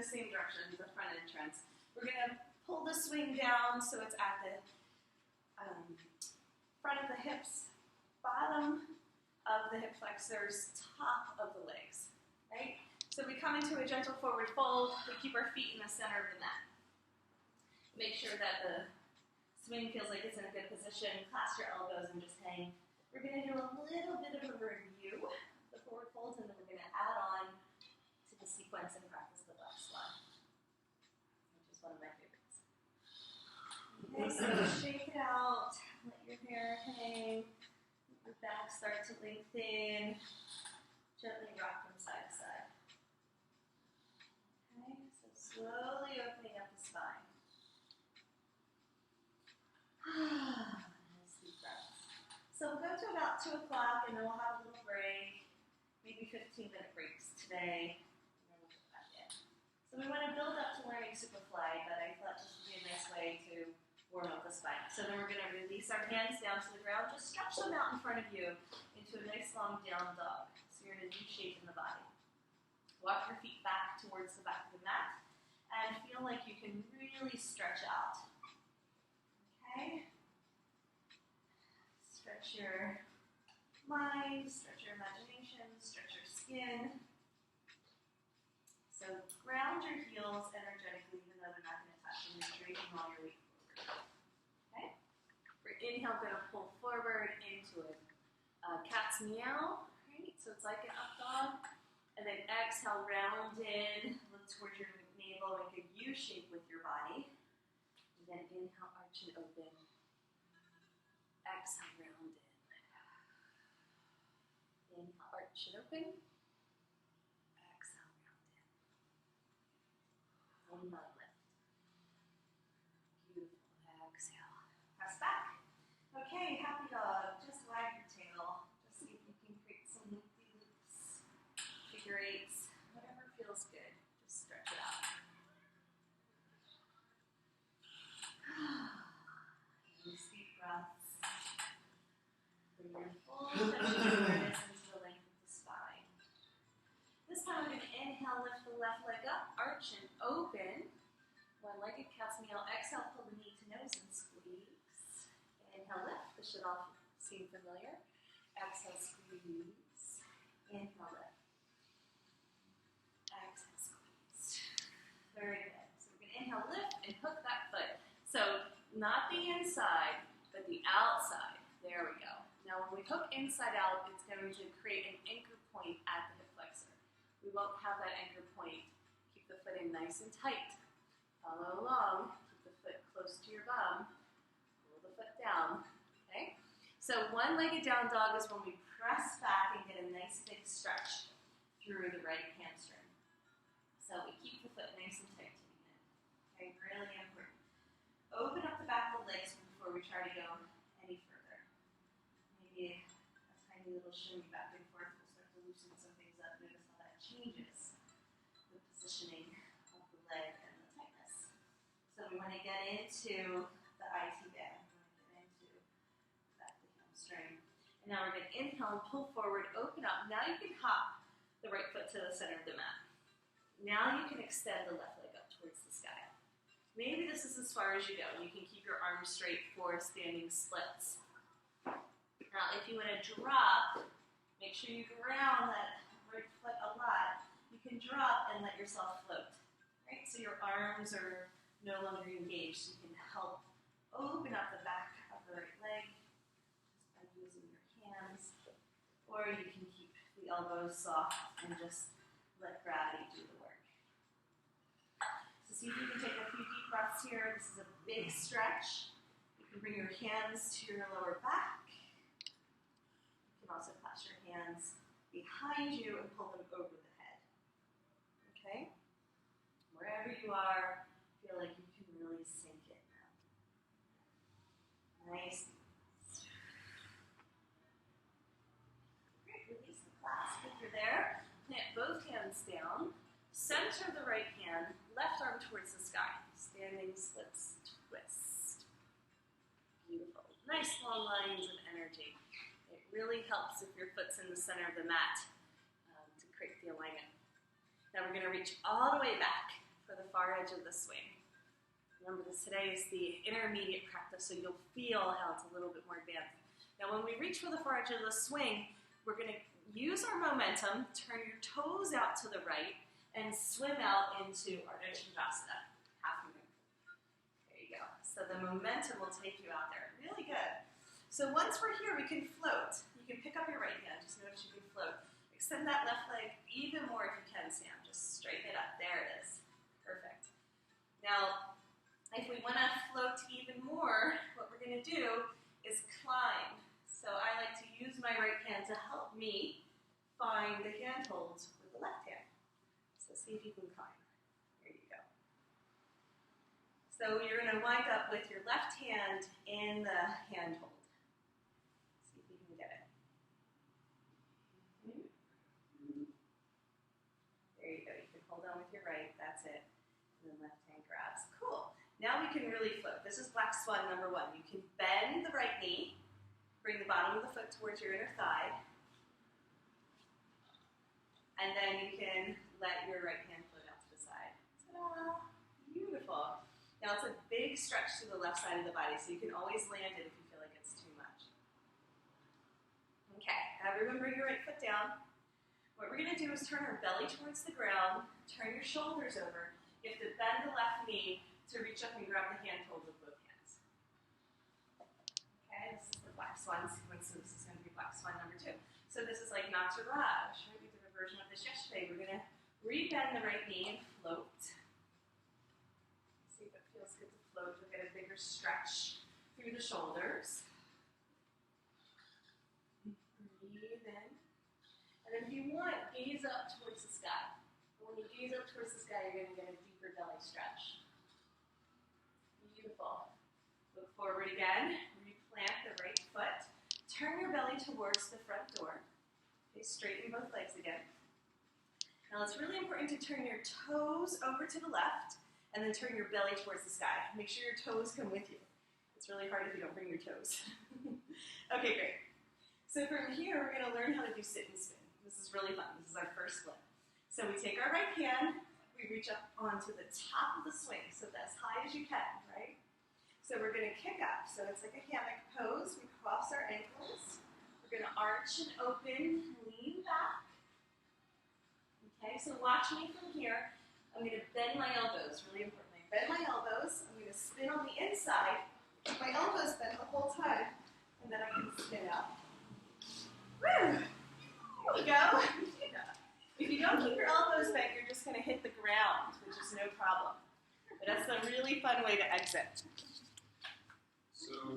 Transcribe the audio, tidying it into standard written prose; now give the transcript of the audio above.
same direction, the front entrance. We're going to pull the swing down so it's at the front of the hips, bottom of the hip flexors, top of the legs, right? So we come into a gentle forward fold. We keep our feet in the center of the mat. Make sure that the swing feels like it's in a good position. Clasp your elbows and just hang. We're going to do a little bit of a review of the forward folds, and then we're going to add on to the sequence and practice the last one, which is one of my favorites. Okay, so shake it out. Let your hair hang. Let your back start to lengthen. Gently rock from side to side. Okay, so slowly opening up the spine. Nice deep breaths. So we'll go to about 2 o'clock and then we'll have a little break, maybe 15-minute breaks today, and then we'll get back in. So we want to build up to learning Superfly, but I thought this would be a nice way to warm up the spine. So then we're going to release our hands down to the ground, just stretch them out in front of you into a nice long down dog. So you're in a V shape in the body. Walk your feet back towards the back of the mat and feel like you can really stretch out. Okay? Stretch your mind, stretch your imagination, stretch your skin. So ground your heels energetically, even though they're not going to touch, and you're draping all your weight forward. Okay? For inhale, going to pull forward into a cat's meow. Right? So it's like an up dog. And then exhale, round in, look towards your navel, make a U shape with your body. And then inhale, arch and open. Exhale, round in. Inhale, arch and open. Exhale, round in. Inhale, lift. Beautiful. Exhale. Press back. Okay, happy dog. Just wag your tail. Just see if you can create some loopy loops. Figure eights. Whatever feels good. Just stretch it out. Nice deep breaths. Bring your full attention awareness into the length of the spine. This time we're going to inhale, lift the left leg up, arch and open. One-legged cat's meow. Exhale, pull the knee to nose and squeeze. Inhale, lift. This should all seem familiar. Exhale, squeeze. Inhale, lift. Exhale, squeeze. Very good. So we're going to inhale, lift, and hook that foot. So not the inside, but the outside. There we go. Now when we hook inside out, it's going to create an anchor point at the hip flexor. We won't have that anchor point. Keep the foot in nice and tight. Follow along. Keep the foot close to your bum. Pull the foot down. Okay? So one-legged down dog is when we press back and get a nice big stretch through the right hamstring. So we keep the foot nice and tight to the end. Okay, really important. Open up the back of the legs before we try to go any further. Maybe a tiny little shimmy back and forth will start to loosen some things up. Notice how that changes the positioning of the leg and the tightness. So we want to get into the IT band. We want to get into the hamstring. And now we're going to inhale and pull forward, open up. Now you can hop the right foot to the center of the mat. Now you can extend the left leg up towards the sky. Maybe this is as far as you go. You can keep your arms straight for standing splits. Now, if you want to drop, make sure you ground that right foot a lot. You can drop and let yourself float. Right? So your arms are no longer engaged. You can help open up the back of the right leg just by using your hands. Or you can keep the elbows soft and just let gravity do the work. So see if you can take a few deep breaths here. This is a big stretch. You can bring your hands to your lower back. You can also clasp your hands behind you and pull them over the head. Okay? Wherever you are, feel like you can really sink it now. Nice. Great. Release the clasp if you're there. Plant both hands down. Center the right hand, left arm towards the sky. Standing splits, twist. Beautiful. Nice long lines of energy. It really helps if your foot's in the center of the mat to create the alignment. Now we're going to reach all the way back for the far edge of the swing. Remember this today is the intermediate practice, so you'll feel how it's a little bit more advanced. Now when we reach for the far edge of the swing, we're going to use our momentum, turn your toes out to the right, and swim out into Ardha Chandrasana, half moving. There you go. So the momentum will take you out there. Really good. So once we're here, we can float. You can pick up your right hand. Just notice you can float. Extend that left leg even more if you can, Sam. Just straighten it up. There it is. Perfect. Now, if we want to float even more, what we're going to do is climb. So I like to use my right hand to help me find the handholds with the left hand. So see if you can climb. There you go. So you're going to wind up with your left hand in the handhold. See if you can get it. There you go. You can hold on with your right. That's it. And then left hand grabs. Cool. Now we can really float. This is Black Swan number 1. You can bend the right knee. Bring the bottom of the foot towards your inner thigh. And then you can let your right hand float out to the side. Ta-da! Beautiful. Now it's a big stretch to the left side of the body, so you can always land it if you feel like it's too much. Okay, everyone bring your right foot down. What we're going to do is turn our belly towards the ground, turn your shoulders over. You have to bend the left knee to reach up and grab the handhold with both hands. Okay, this is the Black Swan sequence, so this is going to be Black Swan number 2. So this is like Nataraj, right? We did a version of this yesterday. We're going to re-bend the right knee and float. See if it feels good to float. You'll get a bigger stretch through the shoulders. Breathe in. And then if you want, gaze up towards the sky. And when you gaze up towards the sky, you're going to get a deeper belly stretch. Beautiful. Look forward again. Replant the right foot. Turn your belly towards the front door. Okay, straighten both legs again. Now it's really important to turn your toes over to the left and then turn your belly towards the sky. Make sure your toes come with you. It's really hard if you don't bring your toes. Okay, great. So from here, we're going to learn how to do sit and spin. This is really fun. This is our first split. So we take our right hand, we reach up onto the top of the swing, so as high as you can, right? So we're going to kick up. So it's like a hammock pose. We cross our ankles. We're going to arch and open, lean back. Okay, so watch me from here. I'm going to bend my elbows, really importantly. Bend my elbows. I'm going to spin on the inside. My elbows bent the whole time, and then I can spin out. Woo! There we go. If you don't keep your elbows bent, you're just going to hit the ground, which is no problem. But that's a really fun way to exit. So